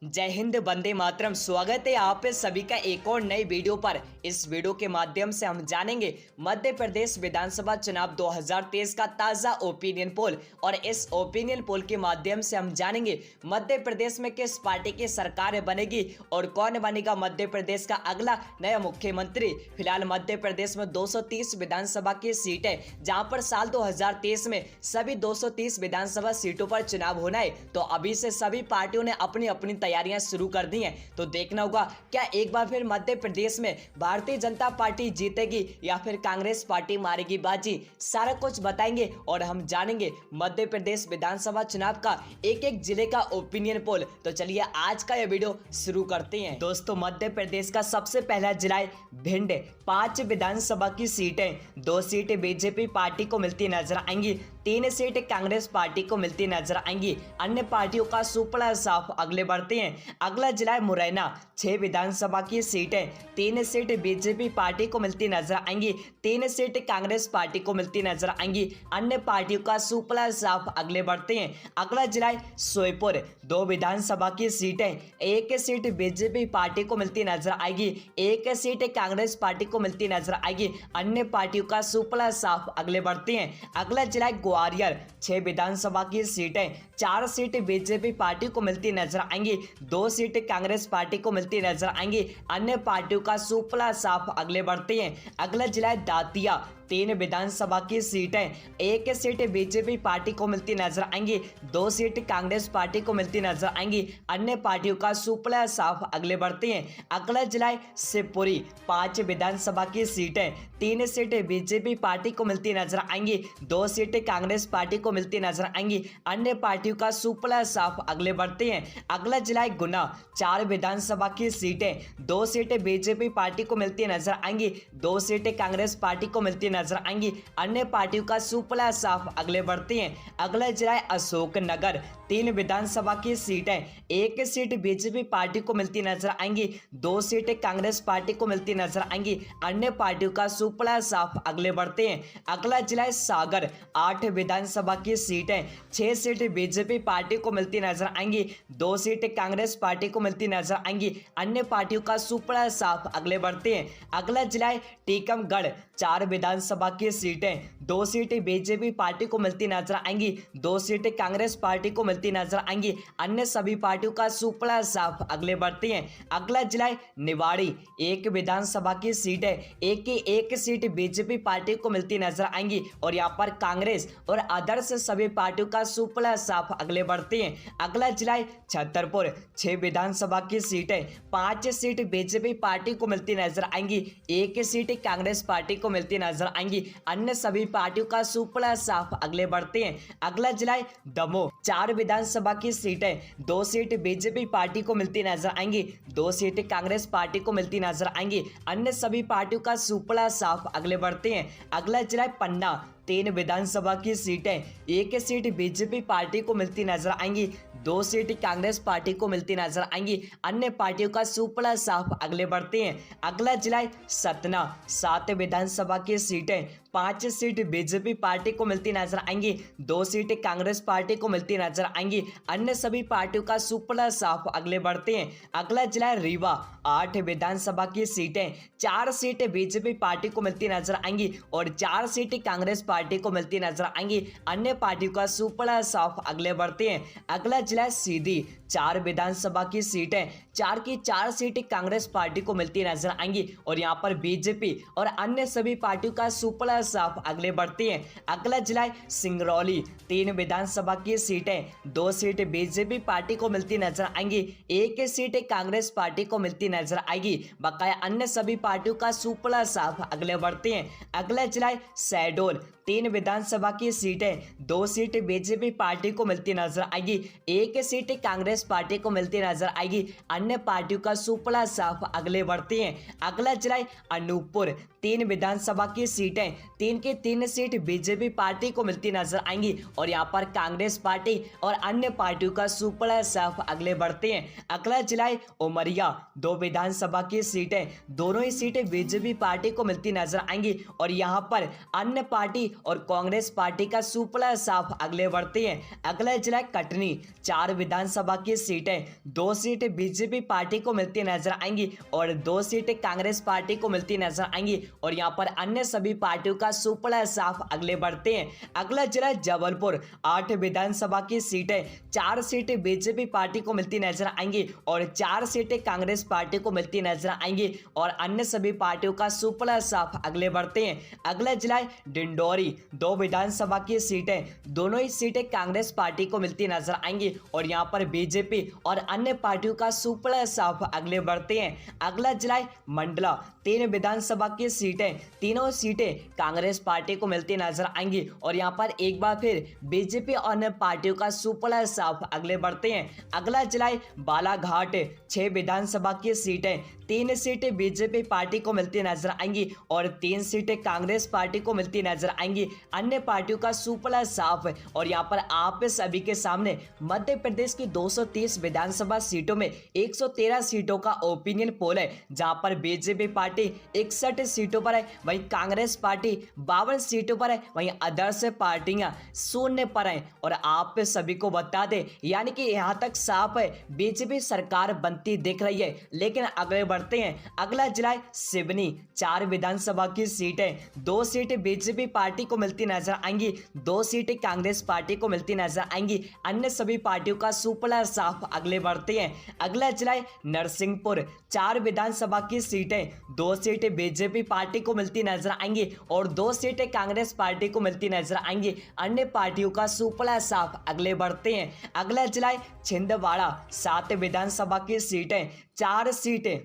जय हिंद, वंदे मातरम। स्वागत है आप सभी का एक और नई वीडियो पर। इस वीडियो के माध्यम से हम जानेंगे मध्य प्रदेश विधानसभा चुनाव 2023 का ताजा ओपिनियन पोल, और इस ओपिनियन पोल के माध्यम से हम जानेंगे मध्य प्रदेश में किस पार्टी की सरकार बनेगी और कौन बनेगा मध्य प्रदेश का अगला नया मुख्यमंत्री। फिलहाल मध्य प्रदेश में 230 विधानसभा की सीट है, जहां पर साल 2023 में सभी 230 विधानसभा सीटों पर चुनाव होना है। तो अभी से सभी पार्टियों ने अपनी अपनी तैयारियां शुरू कर दी हैं। तो देखना होगा क्या एक बार फिर मध्य प्रदेश में भारतीय जनता पार्टी जीतेगी या फिर कांग्रेस पार्टी मारेगी बाजी। सारा कुछ बताएंगे और हम जानेंगे मध्य प्रदेश विधानसभा चुनाव का एक एक जिले का ओपिनियन पोल। तो चलिए आज का यह वीडियो शुरू करते हैं। दोस्तों, मध्य प्रदेश का सबसे पहला जिला है भिंड। 5 विधानसभा की सीटें, 2 सीट बीजेपी पार्टी को मिलती नजर आएंगी, 3 सीट कांग्रेस पार्टी को मिलती नजर आएंगी। अन्य पार्टियों का सुपड़ा साफ आगे बढ़ते हैं। अगला जिला है मुरैना। 6 विधानसभा की सीटें, 3 सीट बीजेपी पार्टी को मिलती नजर आएंगी, 3 सीट कांग्रेस पार्टी को मिलती नजर आएंगी। अन्य पार्टियों का सुपड़ा साफ आगे बढ़ते हैं। अगला जिला है श्योपुर। 2 विधानसभा की सीटें, 1 सीट बीजेपी पार्टी को मिलती नजर आएगी, 1 सीट कांग्रेस पार्टी को मिलती नजर आएगी। अन्य पार्टियों का सुपड़ा साफ आगे बढ़ते हैं। अगला जिला है ग्वालियर। 6 विधानसभा की सीटें, 4 सीट बीजेपी पार्टी को मिलती नजर आएंगी, 2 सीट कांग्रेस पार्टी को मिलती नजर आएंगी। अन्य पार्टियों का सुपड़ा साफ आगे बढ़ते हैं। अगला जिला है दातिया। 3 विधानसभा की सीटें, 1 सीट बीजेपी पार्टी को मिलती नजर आएंगी, 2 सीट कांग्रेस पार्टी को मिलती नजर आएंगी। अन्य पार्टियों का सुपड़ा साफ आगे बढ़ते हैं। अगला जिला है शिवपुरी। 5 विधानसभा की सीटें, 3 सीट बीजेपी पार्टी को मिलती नजर आएंगी, 2 सीट कांग्रेस पार्टी को मिलती नजर आएंगी। अन्य पार्टियों का सुपड़ा साफ आगे बढ़ते हैं। अगला जिला है गुना। 4 विधानसभा की सीटें, 2 सीट बीजेपी पार्टी को मिलती नजर आएंगी, 2 सीट कांग्रेस पार्टी को मिलती नजर आएंगी। अन्य पार्टियों का सुपड़ा साफ आगे बढ़ते हैं। अगला जिला है अशोकनगर। 3 विधानसभा की सीटें, 1 सीट बीजेपी पार्टी को मिलती नजर आएंगी, 2 सीट कांग्रेस पार्टी को मिलती नजर आएंगी। अन्य पार्टियों का सुपड़ा साफ आगे बढ़ते हैं। अगला जिला है सागर। 8 विधानसभा की सीटें, 6 सीट बीजेपी पार्टी को मिलती नजर आएंगी, 2 सीट कांग्रेस पार्टी को मिलती नजर आएंगी। अन्य पार्टियों का सुपड़ा साफ आगे बढ़ते हैं। अगला जिला है टीकमगढ़। 4 विधानसभा की सीटें, 2 सीट बीजेपी पार्टी को मिलती नजर आएंगी, 2 सीट कांग्रेस पार्टी को मिलती नजर आएंगी। अन्य सभी पार्टियों का सुपड़ा साफ आगे बढ़ते हैं। अगला जिला है निवाड़ी। 1 विधानसभा की सीटें, 1 सीट बीजेपी पार्टी को मिलती नजर आएंगी, और यहाँ पर कांग्रेस और अदर्स सभी पार्टियों का सुपड़ा साफ आगे बढ़ते हैं। अगला जिला है छतरपुर। 6 विधानसभा की सीटें, 5 सीट बीजेपी पार्टी को मिलती नजर आएंगी, 1 सीट कांग्रेस पार्टी को मिलती नजर आएंगी। अन्य सभी पार्टियों का सुपड़ा साफ आगे बढ़ते हैं। अगला जिला है दमोह। 4 विधानसभा की सीटें, 2 सीट बीजेपी पार्टी को मिलती नजर आएंगी, 2 सीट कांग्रेस पार्टी को मिलती नजर आएंगी। अन्य सभी पार्टियों का सुपड़ा साफ आगे बढ़ते हैं। अगला जिला है पन्ना। 3 विधानसभा की सीटें, 1 सीट बीजेपी पार्टी को मिलती नजर आएंगी, 2 सीट कांग्रेस पार्टी को मिलती नजर आएंगी। अन्य पार्टियों का सुपड़ा साफ आगे बढ़ते हैं। अगला जिला है सतना। 7 विधानसभा की सीटें, 5 सीट बीजेपी पार्टी को मिलती नजर आएंगी, 2 सीट कांग्रेस पार्टी को मिलती नजर आएंगी। अन्य सभी पार्टियों का सुपड़ा साफ आगे बढ़ते हैं। अगला जिला है रीवा। 8 विधानसभा की सीटें, 4 सीट बीजेपी पार्टी को मिलती नजर आएंगी, और 4 सीट कांग्रेस पार्टी को मिलती नजर आएंगी। अन्य पार्टियों का सुपड़ा साफ आगे बढ़ते हैं। अगला जिला है सीधी। 4 विधानसभा की सीटें, 4 की 4 सीट कांग्रेस पार्टी को मिलती नजर आएंगी, और यहाँ पर बीजेपी और अन्य सभी पार्टियों का सुपड़ा साफ आगे बढ़ते हैं। अगला जिला है सिंगरौली। 3 विधानसभा की सीटें, 2 सीट बीजेपी पार्टी को मिलती नजर आएंगी, 1 सीट कांग्रेस पार्टी को मिलती नजर आएगी। बकाया अन्य सभी पार्टियों का सुपड़ा साफ आगे बढ़ते हैं। अगला जिला है शहडोल। 3 विधानसभा की सीटें, 2 सीट बीजेपी पार्टी को मिलती नजर आएगी, 1 सीट कांग्रेस पार्टी को मिलती नजर आएगी। अन्य पार्टियों का सुपड़ा साफ आगे बढ़ते हैं। अगला जिला है अनूपपुर। 3 विधानसभा की सीटें, 3 की 3 सीट बीजेपी पार्टी को मिलती नजर आएंगी, और यहाँ पर कांग्रेस पार्टी और अन्य पार्टियों का सुपड़ा साफ आगे बढ़ते हैं। अगला जिला है उमरिया। 2 विधानसभा की सीटें, दोनों ही सीटें बीजेपी पार्टी को मिलती नजर आएंगी, और यहाँ पर अन्य पार्टी और कांग्रेस पार्टी का सुपड़ा साफ अगले बढ़ते हैं। अगला जिला कटनी, 4 विधानसभा की सीटें, 2 सीटें बीजेपी पार्टी को मिलती नजर आएंगी और 2 सीटें कांग्रेस पार्टी को मिलती नजर आएंगी और यहाँ पर अन्य सभी पार्टियों का सुपड़ा साफ अगले बढ़ते हैं। अगला जिला जबलपुर, 8 विधानसभा की सीटें, 4 सीटें बीजेपी पार्टी को मिलती नजर आएंगी और 4 सीटें कांग्रेस पार्टी को मिलती नजर आएंगी और अन्य सभी पार्टियों का सुपड़ा साफ अगले बढ़ते हैं। अगला जिला डिंडोरी, 2 विधानसभा की सीटें, दोनों ही सीटें कांग्रेस पार्टी को मिलती नजर आएंगी और यहाँ पर बीजेपी और अन्य पार्टियों का सुपड़ा साफ अगले बढ़ते हैं। अगला जिला मंडला, 3 विधानसभा की सीटें, तीनों सीटें कांग्रेस पार्टी को मिलती नजर आएंगी और यहाँ पर एक बार फिर बीजेपी और अन्य पार्टियों का सुपड़ा साफ अगले बढ़ते हैं। अगला जिला बालाघाट, 6 विधानसभा की सीटें, 3 सीटें बीजेपी पार्टी को मिलती नजर आएंगी और 3 सीटें कांग्रेस पार्टी को मिलती नजर आएंगी। अन्य पार्टियों का सुपड़ा साफ और यहाँ पर आप सभी के सामने मध्य प्रदेश की 230 विधानसभा सीटों में 113 सीटों का ओपिनियन पोल है, जहां पर बीजेपी पार्टी 61 सीटों पर है, वहीं कांग्रेस पार्टी 52 सीटों पर है, वहीं अदर्स पार्टियां 0 पर है। और आप सभी को बता दें, यानी कि यहां तक साफ है बीजेपी सरकार बनती दिख रही है। लेकिन अगले बढ़ते हैं। अगला जिला सिवनी, 4 विधानसभा की सीटें, 2 सीटें बीजेपी पार्टी को मिलती नजर आएंगी, 2 सीटें कांग्रेस पार्टी को मिलती नजर आएंगी। अन्य सभी पार्टियों का सुपड़ा साफ अगले बढ़ते हैं। अगला जिला नरसिंहपुर, 4 विधानसभा की सीटें, 2 सीटें बीजेपी पार्टी को मिलती नजर आएंगी और 2 सीटें कांग्रेस पार्टी को मिलती नजर आएंगी। अन्य पार्टियों का सुपड़ा साफ अगले बढ़ते हैं। अगला जिला छिंदवाड़ा, 7 विधानसभा की सीटें, 4 सीटें,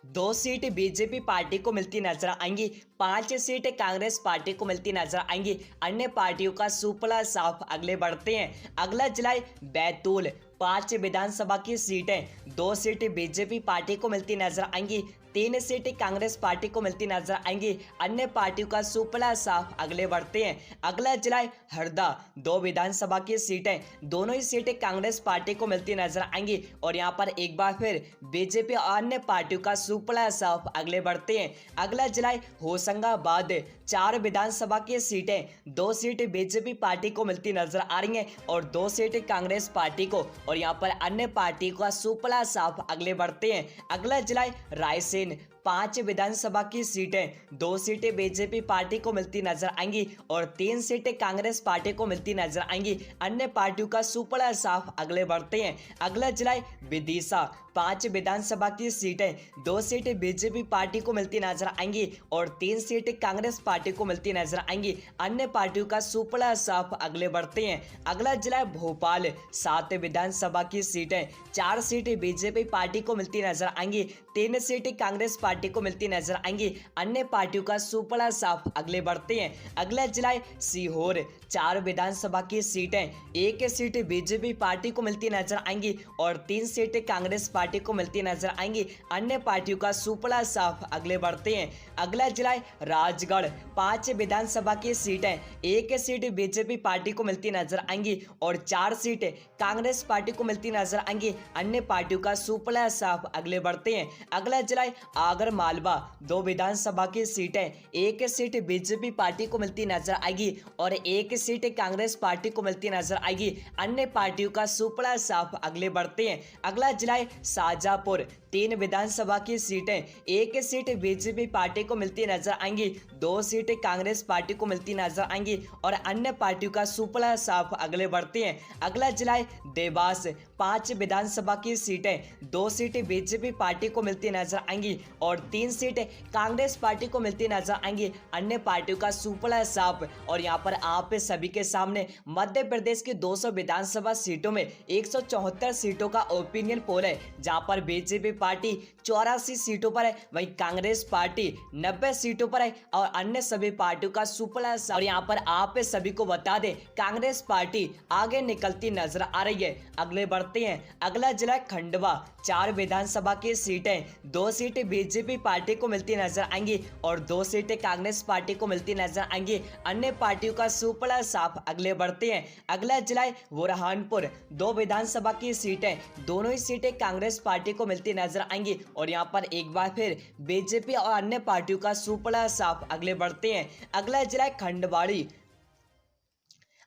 2 सीट बीजेपी पार्टी को मिलती नजर आएंगी, 5 सीटें कांग्रेस पार्टी को मिलती नजर आएंगी। अन्य पार्टियों का सुपड़ा साफ अगले बढ़ते हैं। अगला जिला बैतूल, 5 विधानसभा की सीटें, 2 सीटें बीजेपी पार्टी को मिलती नजर आएंगी, 3 सीटें कांग्रेस पार्टी को मिलती नजर आएंगी। अन्य पार्टियों का सुपड़ा साफ अगले बढ़ते हैं। अगला जिला हरदा, 2 विधानसभा की सीटें, दोनों ही सीटें कांग्रेस पार्टी को मिलती नजर आएंगी और यहाँ पर एक बार फिर बीजेपी और अन्य पार्टियों का सुपड़ा साफ अगले बढ़ते हैं। अगला जिला होशंगाबाद, 4 विधानसभा की सीटें, 2 सीटें बीजेपी पार्टी को मिलती नजर आ रही हैं और 2 सीटें कांग्रेस पार्टी को और यहाँ पर अन्य पार्टी का सुपड़ा साफ अगले बढ़ते हैं। अगला जिला रायसेन, 5 विधानसभा की सीटें, 2 सीटें बीजेपी पार्टी को मिलती नजर आएंगी और 3 सीटें कांग्रेस पार्टी को मिलती नजर आएंगी। अन्य पार्टियों का सुपड़ा साफ अगले बढ़ते हैं। अगला जिला विदिशा, 5 विधानसभा की सीटें, 2 सीटें बीजेपी पार्टी को मिलती नजर आएंगी और 3 सीटें कांग्रेस पार्टी को मिलती नजर आएंगी। अन्य पार्टियों का सुपड़ा साफ अगले बढ़ते हैं। अगला जिला भोपाल, 7 विधानसभा की सीटें, 4 सीटें बीजेपी पार्टी को मिलती नजर आएंगी, 3 सीटें कांग्रेस पार्टी को मिलती नजर आएंगी। अन्य पार्टियों का सुपड़ा साफ अगले बढ़ते हैं। अगला जिला सीहोर, 4 विधानसभा की सीटें, 1 सीट बीजेपी पार्टी को मिलती नजर आएंगी और 3 सीटें कांग्रेस पार्टी को मिलती नजर आएंगी। अन्य पार्टियों का सुपड़ा साफ अगले बढ़ते हैं। अगला जिला राजगढ़, 5 विधानसभा की सीटें, 1 सीट बीजेपी पार्टी को मिलती नजर आएंगी और 4 सीटें कांग्रेस पार्टी को मिलती नजर आएंगी। अन्य पार्टियों का सुपड़ा साफ अगले बढ़ते हैं। अगला जिला आगर मालवा, 2 विधानसभा की सीटें, 1 सीट बीजेपी पार्टी को मिलती नजर आएगी और 1 सीट कांग्रेस पार्टी को मिलती नजर आएगी। अन्य पार्टियों का सुपड़ा साफ अगले बढ़ते हैं। अगला जिला शाहजहांपुर, 3 विधानसभा की सीटें, 1 सीट बीजेपी पार्टी को मिलती नजर आएंगी, 2 सीटें कांग्रेस पार्टी को मिलती नजर आएंगी और अन्य पार्टियों का सुपड़ा साफ अगले बढ़ते हैं। अगला जिला देवास, 5 विधानसभा की सीटें, 2 सीटें बीजेपी पार्टी को मिलती नजर आएंगी और 3 सीटें कांग्रेस पार्टी को मिलती नजर आएंगी। अन्य पार्टियों का सुपड़ा साफ और यहाँ पर आप सभी के सामने मध्य प्रदेश की 200 विधानसभा सीटों में 174 सीटों का ओपिनियन पोल है, जहां पर बीजेपी पार्टी 84 सीटों पर है, वहीं कांग्रेस पार्टी 90 सीटों पर है और और अन्य सभी पार्टियों का सुपड़ा साफ। और यहाँ पर आप सभी को बता दें, कांग्रेस पार्टी आगे निकलती नजर आ रही है। अगले बढ़ते हैं, अगला जिला खंडवा। 4 विधानसभा की सीटें, 2 सीटें बीजेपी पार्टी को मिलती नजर आएंगी और 2 सीटें कांग्रेस पार्टी को मिलती नजर आएंगी। अन्य पार्टियों का सुपड़ा साफ। अगले बढ़ते हैं, अगला जिला है बुरहानपुर। 2 विधानसभा की सीटें, दोनों ही सीटें कांग्रेस पार्टी को मिलती नजर आएंगी और यहाँ पर एक बार फिर बीजेपी और अन्य पार्टियों का सुपड़ा साफ। अगले बढ़ते हैं, अगला जिला है खंडवाड़ी।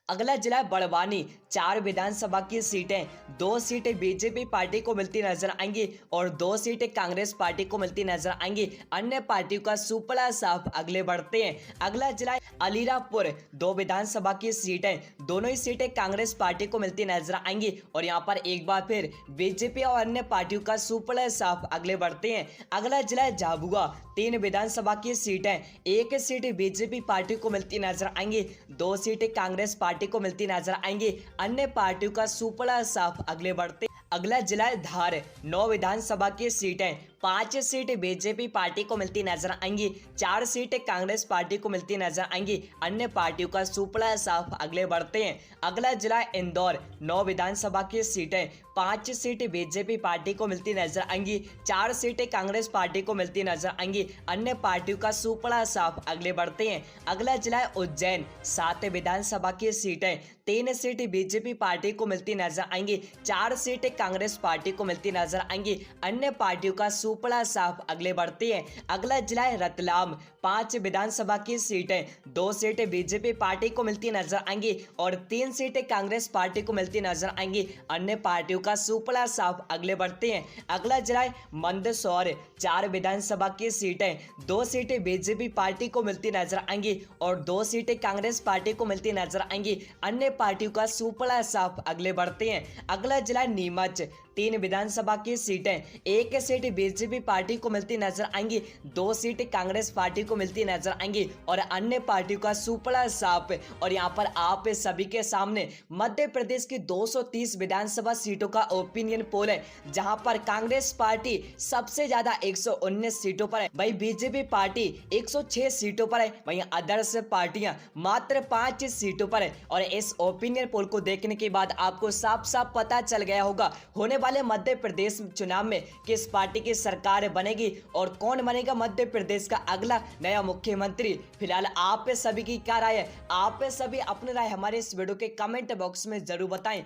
अगला जिला है बड़वानी। 4 विधानसभा की सीटें, 2 सीटें बीजेपी पार्टी को मिलती नजर आएंगी और 2 सीटें कांग्रेस पार्टी को मिलती नजर आएंगी। अन्य पार्टियों का सुपड़ा साफ। अगले बढ़ते हैं, अगला जिला है अलीराजपुर। 2 विधानसभा की सीटें, दोनों ही सीटें कांग्रेस पार्टी को मिलती नजर आएंगी और यहाँ पर एक बार फिर बीजेपी और अन्य पार्टियों का सुपड़ा साफ। अगले बढ़ते हैं, अगला जिला है झाबुआ। 3 विधानसभा की सीटें, 1 सीट बीजेपी पार्टी को मिलती नजर आएंगी, 2 सीटें कांग्रेस पार्टी को मिलती नजर आएंगी। अन्य पार्टियों का सुपड़ा साफ। अगले बढ़ते, अगला जिला है धार। 9 विधानसभा की सीटें, 5 सीटें बीजेपी पार्टी को मिलती नजर आएंगी, 4 सीटें कांग्रेस पार्टी को मिलती नजर आएंगी। अन्य पार्टियों का सुपड़ा साफ। अगले बढ़ते हैं, अगला जिला है इंदौर। 9 विधानसभा की सीटें, 5 सीटें बीजेपी पार्टी को मिलती नजर आएंगी, 4 सीटें कांग्रेस पार्टी को मिलती नजर आएंगी। अन्य पार्टियों का सुपड़ा साफ। अगले बढ़ते हैं, अगला जिला है उज्जैन। 7 विधानसभा की सीटें, 3 सीटें बीजेपी पार्टी को मिलती नजर आएंगी, 4 सीटें कांग्रेस पार्टी को मिलती नजर आएंगी। अन्य पार्टियों का सुपड़ा साफ। अगले बढ़ते हैं, अगला जिला है रतलाम। 5 विधानसभा की सीटें, 2 सीटें बीजेपी पार्टी को मिलती नजर आएंगी और 3 सीटें कांग्रेस पार्टी को मिलती नजर आएंगी। अन्य पार्टियों का सुपड़ा साफ। अगले बढ़ते हैं, अगला जिला है मंदसौर। 4 विधानसभा की सीटें, 2 सीटें बीजेपी पार्टी को मिलती नजर आएंगी और 2 सीटें कांग्रेस पार्टी को मिलती नजर आएंगी। अन्य पार्टियों का सुपड़ा साफ। अगले बढ़ते हैं, अगला जिला है नीमच। 3 विधानसभा की सीटें, 1 सीट बीजेपी पार्टी को मिलती नजर आएंगी, 2 सीटें कांग्रेस पार्टी को मिलती नजर आएंगी और अन्य पार्टियों का सुपड़ा साफ। और यहाँ पर आप सभी के सामने मध्य प्रदेश की 230 विधानसभा सीटों का ओपिनियन पोल है, जहां पर कांग्रेस पार्टी सबसे ज्यादा 119 सीटों पर है, वही बीजेपी पार्टी 106 सीटों पर है, वहीं अदर्स पार्टियां मात्र 5 सीटों पर है। और इस ओपिनियन पोल को देखने के बाद आपको साफ साफ पता चल गया होगा होने वाले मध्य प्रदेश चुनाव में किस पार्टी की सरकार बनेगी और कौन बनेगा मध्य प्रदेश का अगला नया मुख्यमंत्री। फिलहाल आप सभी की क्या राय है? आप सभी अपनी राय हमारे इस वीडियो के कमेंट बॉक्स में जरूर बताएं।